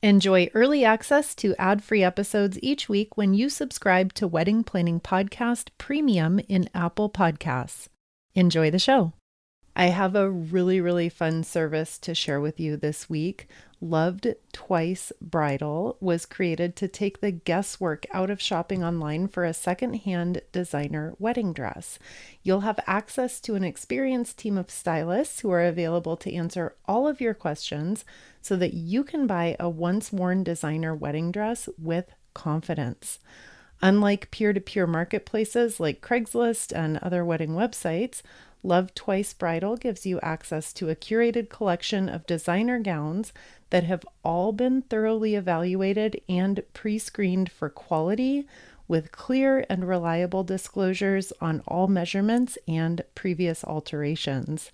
Enjoy early access to ad-free episodes each week when you subscribe to Wedding Planning Podcast Premium in Apple Podcasts. Enjoy the show. I have a really fun service to share with you this week. Loved Twice Bridal was created to take the guesswork out of shopping online for a secondhand designer wedding dress. You'll have access to an experienced team of stylists who are available to answer all of your questions so that you can buy a once-worn designer wedding dress with confidence. Unlike peer-to-peer marketplaces like Craigslist and other wedding websites, Loved Twice Bridal gives you access to a curated collection of designer gowns that have all been thoroughly evaluated and pre-screened for quality, with clear and reliable disclosures on all measurements and previous alterations.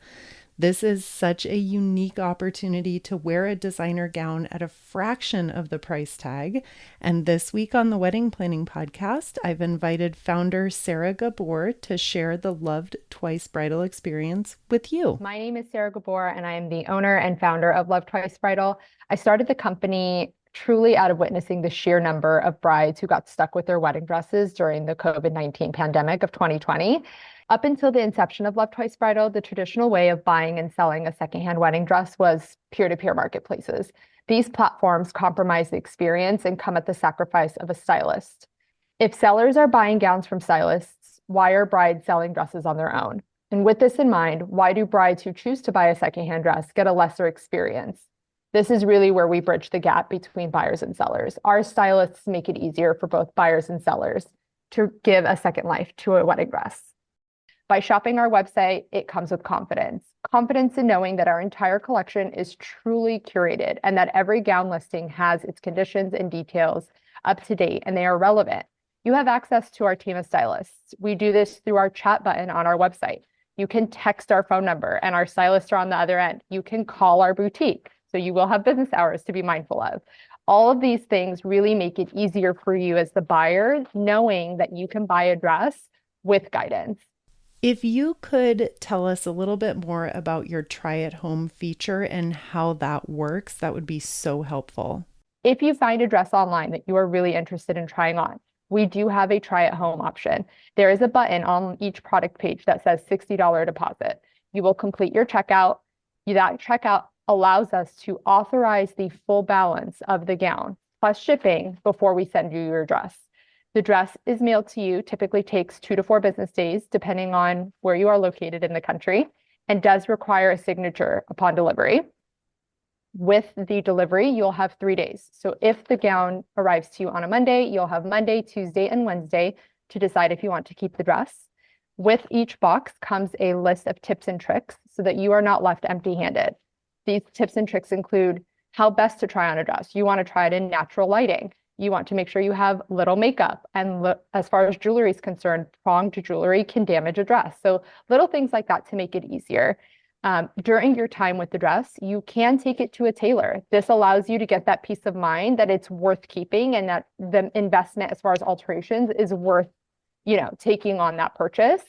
This is such a unique opportunity to wear a designer gown at a fraction of the price tag. And this week on the Wedding Planning Podcast, I've invited founder Sarah Gabbour to share the Loved Twice Bridal experience with you. My name is Sarah Gabbour, and I am the owner and founder of Loved Twice Bridal. I started the company truly out of witnessing the sheer number of brides who got stuck with their wedding dresses during the COVID-19 pandemic of 2020. Up until the inception of Loved Twice Bridal, the traditional way of buying and selling a secondhand wedding dress was peer-to-peer marketplaces. These platforms compromise the experience and come at the sacrifice of a stylist. If sellers are buying gowns from stylists, why are brides selling dresses on their own? And with this in mind, why do brides who choose to buy a secondhand dress get a lesser experience? This is really where we bridge the gap between buyers and sellers. Our stylists make it easier for both buyers and sellers to give a second life to a wedding dress. By shopping our website, it comes with confidence. Confidence in knowing that our entire collection is truly curated and that every gown listing has its conditions and details up to date and they are relevant. You have access to our team of stylists. We do this through our chat button on our website. You can text our phone number and our stylists are on the other end. You can call our boutique, so you will have business hours to be mindful of. All of these things really make it easier for you as the buyer, knowing that you can buy a dress with guidance. If you could tell us a little bit more about your try at home feature and how that works, that would be so helpful. If you find a dress online that you are really interested in trying on, we do have a try at home option. There is a button on each product page that says $60 deposit. You will complete your checkout. That checkout allows us to authorize the full balance of the gown plus shipping before we send you your dress. The dress is mailed to you, typically takes 2 to 4 business days, depending on where you are located in the country, and does require a signature upon delivery. With the delivery, you'll have 3 days. So if the gown arrives to you on a Monday, you'll have Monday, Tuesday, and Wednesday to decide if you want to keep the dress. With each box comes a list of tips and tricks so that you are not left empty-handed. These tips and tricks include how best to try on a dress. You want to try it in natural lighting. You want to make sure you have little makeup. And as far as jewelry is concerned, pronged jewelry can damage a dress. So little things like that to make it easier. During your time with the dress, you can take it to a tailor. This allows you to get that peace of mind that it's worth keeping and that the investment as far as alterations is worth, taking on that purchase.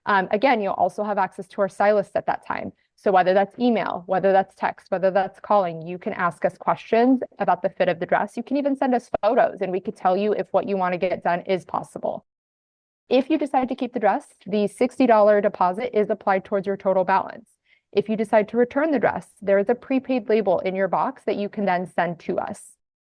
Again, you'll also have access to our stylist at that time. So whether that's email, whether that's text, whether that's calling, you can ask us questions about the fit of the dress. You can even send us photos and we could tell you if what you want to get done is possible. If you decide to keep the dress, the $60 deposit is applied towards your total balance. If you decide to return the dress, there is a prepaid label in your box that you can then send to us.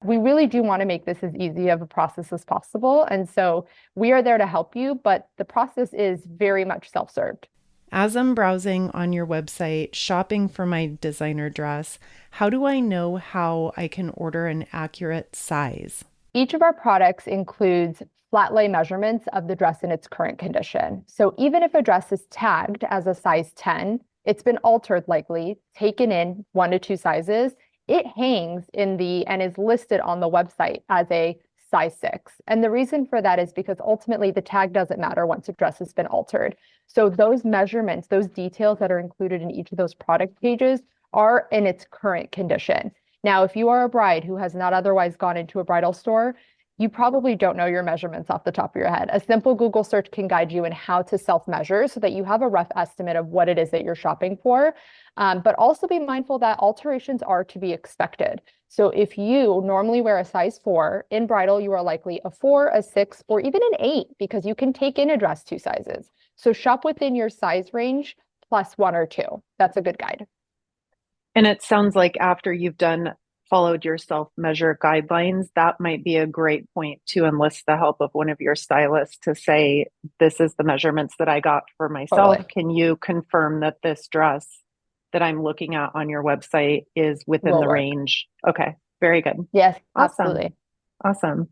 We really do want to make this as easy of a process as possible. And so we are there to help you, but the process is very much self-served. As I'm browsing on your website, shopping for my designer dress, how do I know how I can order an accurate size? Each of our products includes flat lay measurements of the dress in its current condition. So even if a dress is tagged as a size 10, it's been altered likely, taken in 1 to 2 sizes, it hangs and is listed on the website as a size 6. And the reason for that is because ultimately the tag doesn't matter once a dress has been altered. So those measurements, those details that are included in each of those product pages are in its current condition. Now, if you are a bride who has not otherwise gone into a bridal store, you probably don't know your measurements off the top of your head. A simple Google search can guide you in how to self-measure so that you have a rough estimate of what it is that you're shopping for. But also be mindful that alterations are to be expected. So if you normally wear a size 4, in bridal, you are likely a 4, a 6, or even an 8 because you can take in a dress 2 sizes. So shop within your size range plus 1 or 2. That's a good guide. And it sounds like after you've followed your self-measure guidelines, that might be a great point to enlist the help of one of your stylists to say, this is the measurements that I got for myself. Totally. Can you confirm that this dress that I'm looking at on your website is within the range? Okay, very good. Yes, Awesome. absolutely. Awesome.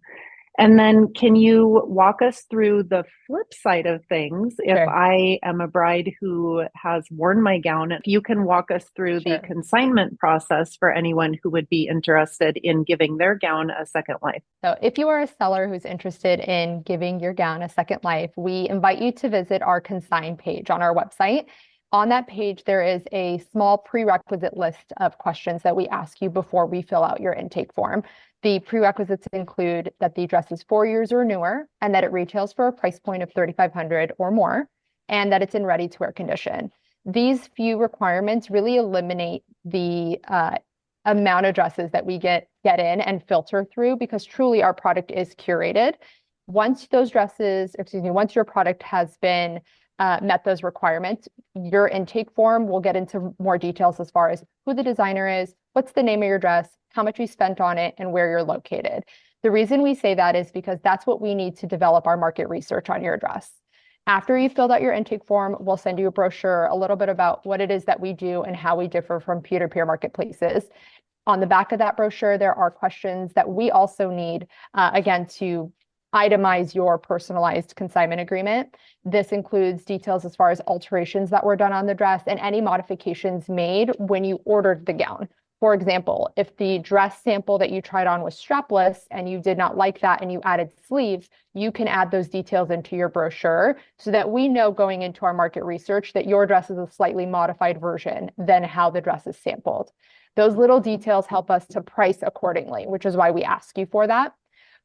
And then can you walk us through the flip side of things? If Sure. I am a bride who has worn my gown, if you can walk us through the consignment process for anyone who would be interested in giving their gown a second life. So if you are a seller who's interested in giving your gown a second life, we invite you to visit our consign page on our website. On that page, there is a small prerequisite list of questions that we ask you before we fill out your intake form. The prerequisites include that the dress is 4 years or newer and that it retails for a price point of $3,500 or more, and that it's in ready-to-wear condition. These few requirements really eliminate the amount of dresses that we get in and filter through because truly our product is curated. Once your product has been met those requirements, your intake form will get into more details as far as who the designer is, what's the name of your dress, how much you spent on it, and where you're located. The reason we say that is because that's what we need to develop our market research on your dress. After you filled out your intake form, we'll send you a brochure, a little bit about what it is that we do and how we differ from peer-to-peer marketplaces. On the back of that brochure, there are questions that we also need, again, to itemize your personalized consignment agreement. This includes details as far as alterations that were done on the dress and any modifications made when you ordered the gown. For example, if the dress sample that you tried on was strapless and you did not like that and you added sleeves, you can add those details into your brochure so that we know going into our market research that your dress is a slightly modified version than how the dress is sampled. Those little details help us to price accordingly, which is why we ask you for that.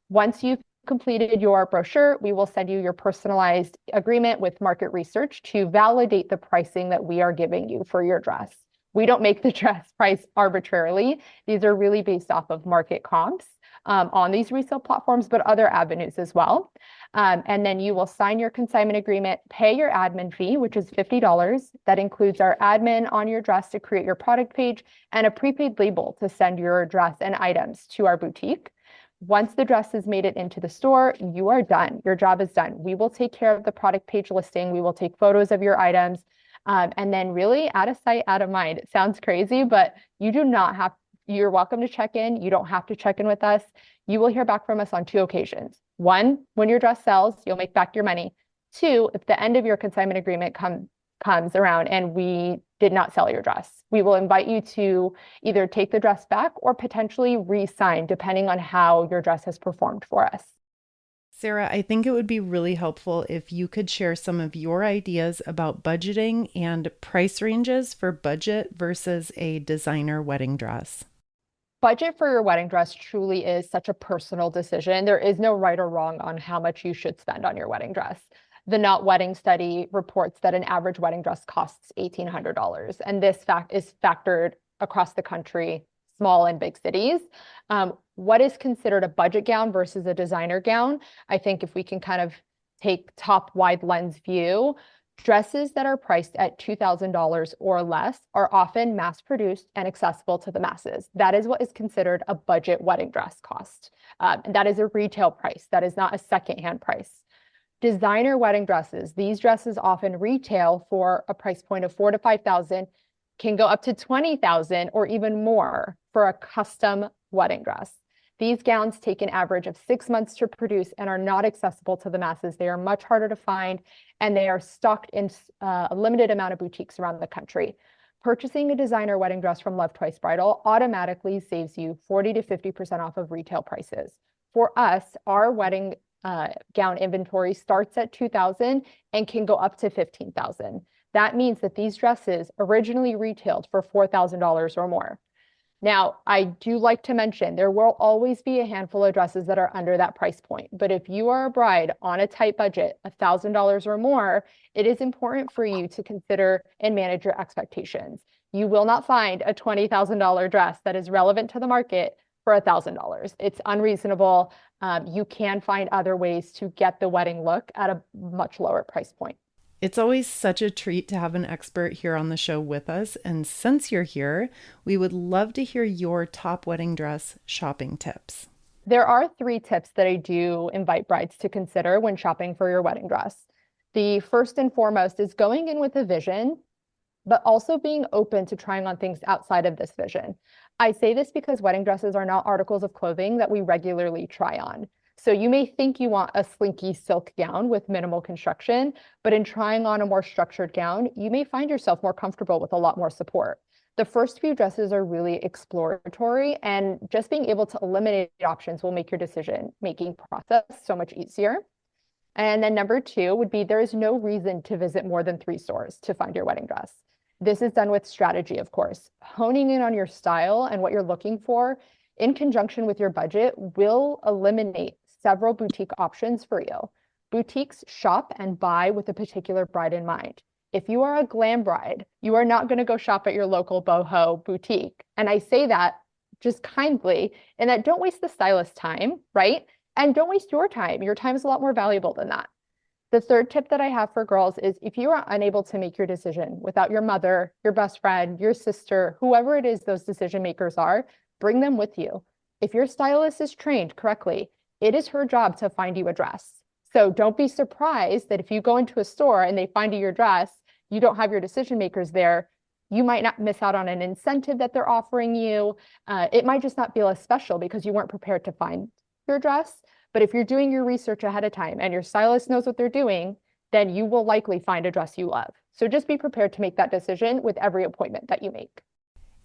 Once you've completed your brochure, we will send you your personalized agreement with market research to validate the pricing that we are giving you for your dress. We don't make the dress price arbitrarily. These are really based off of market comps on these resale platforms, but other avenues as well. And then you will sign your consignment agreement, pay your admin fee, which is $50. That includes our admin on your dress to create your product page and a prepaid label to send your dress and items to our boutique. Once the dress has made it into the store, you are done. Your job is done. We will take care of the product page listing. We will take photos of your items. And then really out of sight, out of mind. It sounds crazy, but you're welcome to check in. You don't have to check in with us. You will hear back from us on 2 occasions. 1, when your dress sells, you'll make back your money. 2, if the end of your consignment agreement comes around and we did not sell your dress, we will invite you to either take the dress back or potentially re-sign, depending on how your dress has performed for us. Sarah, I think it would be really helpful if you could share some of your ideas about budgeting and price ranges for budget versus a designer wedding dress. Budget for your wedding dress truly is such a personal decision. There is no right or wrong on how much you should spend on your wedding dress. The Not Wedding study reports that an average wedding dress costs $1,800, and this fact is factored across the country, small and big cities. What is considered a budget gown versus a designer gown? I think if we can kind of take top wide lens view, dresses that are priced at $2,000 or less are often mass produced and accessible to the masses. That is what is considered a budget wedding dress cost. And that is a retail price. That is not a secondhand price. Designer wedding dresses, these dresses often retail for a price point of $4,000 to $5,000, can go up to $20,000 or even more for a custom wedding dress. These gowns take an average of 6 months to produce and are not accessible to the masses. They are much harder to find, and they are stocked in a limited amount of boutiques around the country. Purchasing a designer wedding dress from Loved Twice Bridal automatically saves you 40 to 50% off of retail prices. For us, our wedding gown inventory starts at $2,000 and can go up to $15,000. That means that these dresses originally retailed for $4,000 or more. Now, I do like to mention there will always be a handful of dresses that are under that price point. But if you are a bride on a tight budget, $1,000 or more, it is important for you to consider and manage your expectations. You will not find a $20,000 dress that is relevant to the market for $1,000. It's unreasonable. You can find other ways to get the wedding look at a much lower price point. It's always such a treat to have an expert here on the show with us. And since you're here, we would love to hear your top wedding dress shopping tips. There are 3 tips that I do invite brides to consider when shopping for your wedding dress. The first and foremost is going in with a vision, but also being open to trying on things outside of this vision. I say this because wedding dresses are not articles of clothing that we regularly try on. So you may think you want a slinky silk gown with minimal construction, but in trying on a more structured gown, you may find yourself more comfortable with a lot more support. The first few dresses are really exploratory, and just being able to eliminate options will make your decision-making process so much easier. And then number 2 would be there is no reason to visit more than 3 stores to find your wedding dress. This is done with strategy, of course. Honing in on your style and what you're looking for in conjunction with your budget will eliminate several boutique options for you. Boutiques shop and buy with a particular bride in mind. If you are a glam bride, you are not going to go shop at your local boho boutique. And I say that just kindly, and that don't waste the stylist's time, right? And don't waste your time. Your time is a lot more valuable than that. The third tip that I have for girls is if you are unable to make your decision without your mother, your best friend, your sister, whoever it is those decision makers are, bring them with you. If your stylist is trained correctly, it is her job to find you a dress. So don't be surprised that if you go into a store and they find you your dress, you don't have your decision makers there. You might not miss out on an incentive that they're offering you. It might just not feel as special because you weren't prepared to find your dress. But if you're doing your research ahead of time and your stylist knows what they're doing, then you will likely find a dress you love. So just be prepared to make that decision with every appointment that you make.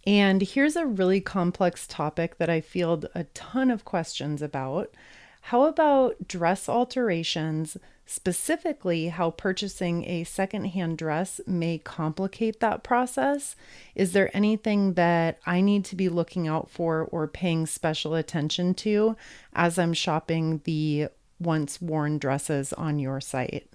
And here's a really complex topic that I field a ton of questions about. How about dress alterations, specifically how purchasing a secondhand dress may complicate that process? Is there anything that I need to be looking out for or paying special attention to as I'm shopping the once worn dresses on your site?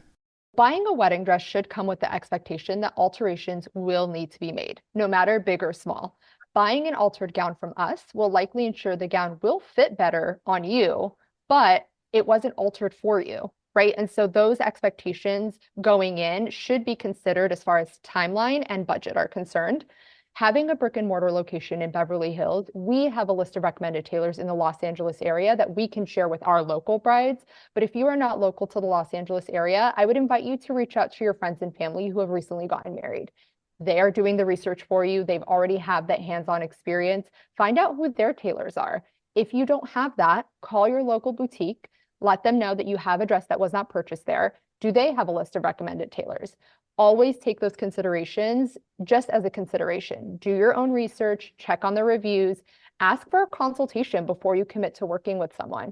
Buying a wedding dress should come with the expectation that alterations will need to be made, no matter big or small. Buying an altered gown from us will likely ensure the gown will fit better on you, but it wasn't altered for you, right? And so those expectations going in should be considered as far as timeline and budget are concerned. Having a brick and mortar location in Beverly Hills, we have a list of recommended tailors in the Los Angeles area that we can share with our local brides. But if you are not local to the Los Angeles area, I would invite you to reach out to your friends and family who have recently gotten married. They are doing the research for you. They've already have that hands-on experience. Find out who their tailors are. If you don't have that, call your local boutique. Let them know that you have a dress that was not purchased there. Do they have a list of recommended tailors? Always take those considerations just as a consideration. Do your own research, check on the reviews, ask for a consultation before you commit to working with someone.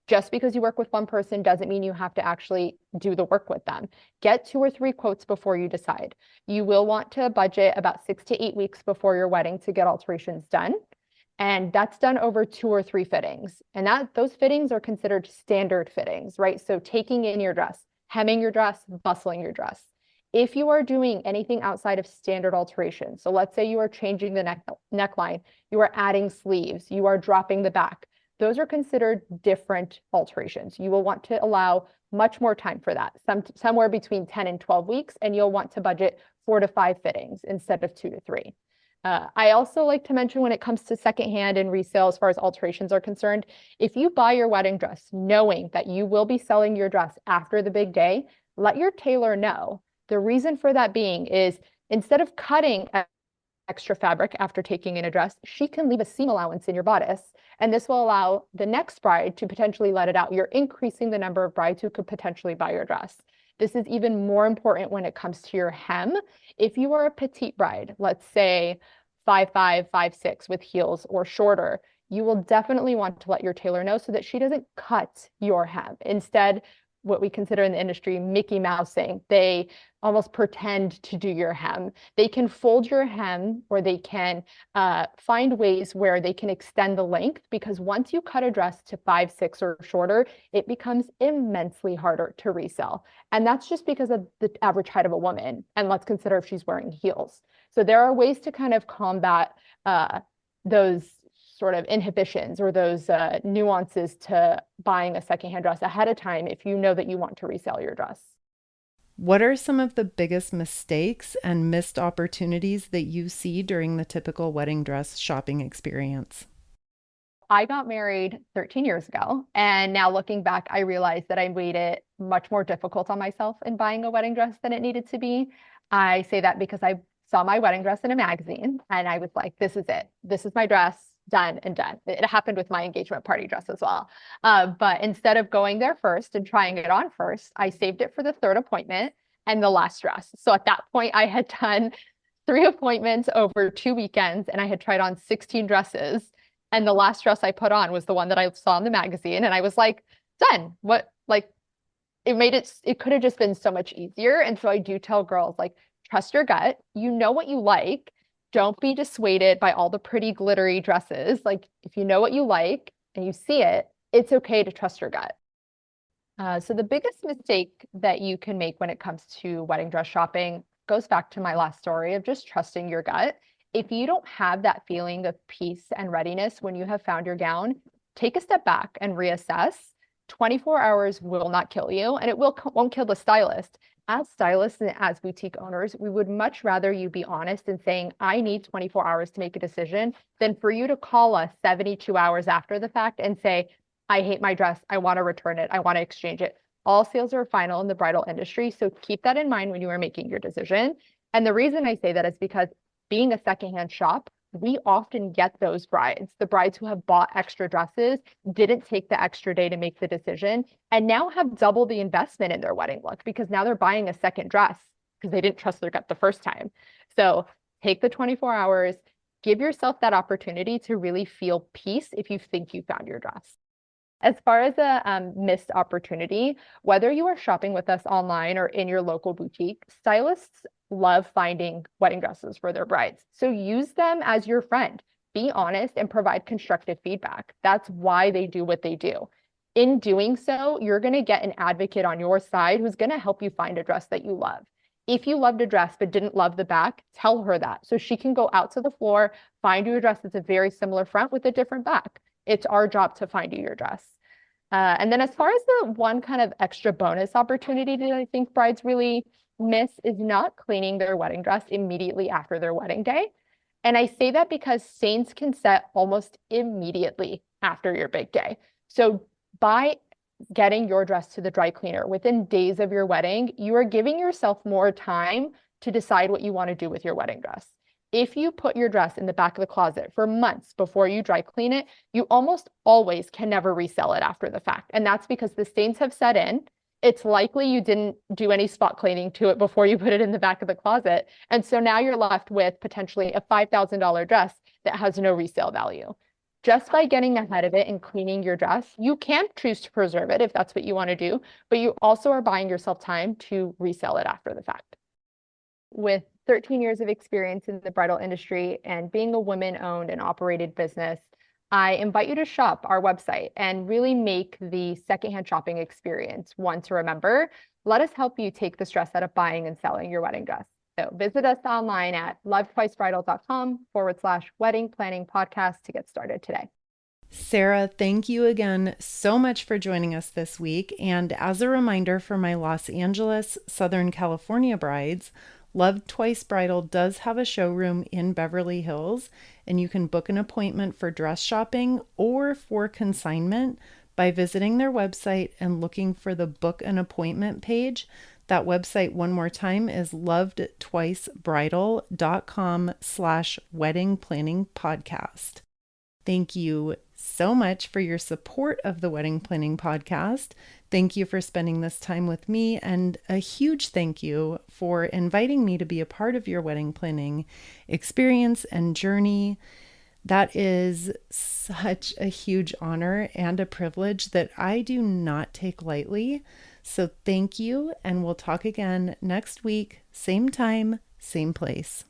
Just because you work with one person doesn't mean you have to actually do the work with them. Get 2 or 3 quotes before you decide. You will want to budget about 6 to 8 weeks before your wedding to get alterations done. And that's done over 2 or 3 fittings. And those fittings are considered standard fittings, right? So taking in your dress, hemming your dress, bustling your dress. If you are doing anything outside of standard alterations, so let's say you are changing the neckline, you are adding sleeves, you are dropping the back, those are considered different alterations. You will want to allow much more time for that, somewhere between 10 and 12 weeks, and you'll want to budget 4 to 5 fittings instead of 2 to 3. I also like to mention when it comes to secondhand and resale, as far as alterations are concerned, if you buy your wedding dress knowing that you will be selling your dress after the big day, let your tailor know. The reason for that being is instead of cutting extra fabric after taking in a dress, she can leave a seam allowance in your bodice. And this will allow the next bride to potentially let it out. You're increasing the number of brides who could potentially buy your dress. This is even more important when it comes to your hem. If you are a petite bride, let's say 5'5", 5'6" with heels or shorter, you will definitely want to let your tailor know so that she doesn't cut your hem. Instead, what we consider in the industry Mickey Mousing. They almost pretend to do your hem. They can fold your hem, or they can find ways where they can extend the length, because once you cut a dress to 5, 6 or shorter, it becomes immensely harder to resell. And that's just because of the average height of a woman. And let's consider if she's wearing heels. So there are ways to kind of combat those sort of inhibitions or those nuances to buying a secondhand dress ahead of time if you know that you want to resell your dress. What are some of the biggest mistakes and missed opportunities that you see during the typical wedding dress shopping experience? I got married 13 years ago, and now looking back, I realized that I made it much more difficult on myself in buying a wedding dress than it needed to be. I say that because I saw my wedding dress in a magazine and I was like, this is it. This is my dress. Done and done. It happened with my engagement party dress as well. But instead of going there first and trying it on first, I saved it for the third appointment and the last dress. So at that point, I had done 3 appointments over 2 weekends, and I had tried on 16 dresses. And the last dress I put on was the one that I saw in the magazine. And I was like, done. What, like, it could have just been so much easier. And so I do tell girls, like, trust your gut. You know what you like. Don't be dissuaded by all the pretty glittery dresses. Like, if you know what you like and you see it, it's okay to trust your gut. So the biggest mistake that you can make when it comes to wedding dress shopping goes back to my last story of just trusting your gut. If you don't have that feeling of peace and readiness when you have found your gown, take a step back and reassess. 24 hours will not kill you, and it won't kill the stylist. As stylists and as boutique owners, we would much rather you be honest in saying, I need 24 hours to make a decision, than for you to call us 72 hours after the fact and say, I hate my dress. I want to return it. I want to exchange it. All sales are final in the bridal industry. So keep that in mind when you are making your decision. And the reason I say that is because being a secondhand shop, we often get those brides, the brides who have bought extra dresses, didn't take the extra day to make the decision, and now have double the investment in their wedding look because now they're buying a second dress because they didn't trust their gut the first time. So take the 24 hours, give yourself that opportunity to really feel peace if you think you found your dress. As far as a missed opportunity, whether you are shopping with us online or in your local boutique, stylists love finding wedding dresses for their brides. So use them as your friend. Be honest and provide constructive feedback. That's why they do what they do. In doing so, you're going to get an advocate on your side who's going to help you find a dress that you love. If you loved a dress but didn't love the back, tell her that so she can go out to the floor, find you a dress that's a very similar front with a different back. It's our job to find you your dress. And then as far as the one kind of extra bonus opportunity that I think brides really miss is not cleaning their wedding dress immediately after their wedding day. And I say that because stains can set almost immediately after your big day. So by getting your dress to the dry cleaner within days of your wedding, you are giving yourself more time to decide what you want to do with your wedding dress. If you put your dress in the back of the closet for months before you dry clean it, you almost always can never resell it after the fact. And that's because the stains have set in. It's likely you didn't do any spot cleaning to it before you put it in the back of the closet. And so now you're left with potentially a $5,000 dress that has no resale value. Just by getting ahead of it and cleaning your dress, you can choose to preserve it if that's what you want to do, but you also are buying yourself time to resell it after the fact. With 13 years of experience in the bridal industry and being a women-owned and operated business, I invite you to shop our website and really make the secondhand shopping experience one to remember. Let us help you take the stress out of buying and selling your wedding dress. So visit us online at lovedtwicebridal.com/wedding planning podcast to get started today. Sarah, thank you again so much for joining us this week. And as a reminder for my Los Angeles, Southern California brides, Loved Twice Bridal does have a showroom in Beverly Hills, and you can book an appointment for dress shopping or for consignment by visiting their website and looking for the book an appointment page. That website, one more time, is lovedtwicebridal.com/wedding planning podcast. Thank you so much for your support of the Wedding Planning Podcast. Thank you for spending this time with me, and a huge thank you for inviting me to be a part of your wedding planning experience and journey. That is such a huge honor and a privilege that I do not take lightly. So thank you, and we'll talk again next week, same time, same place.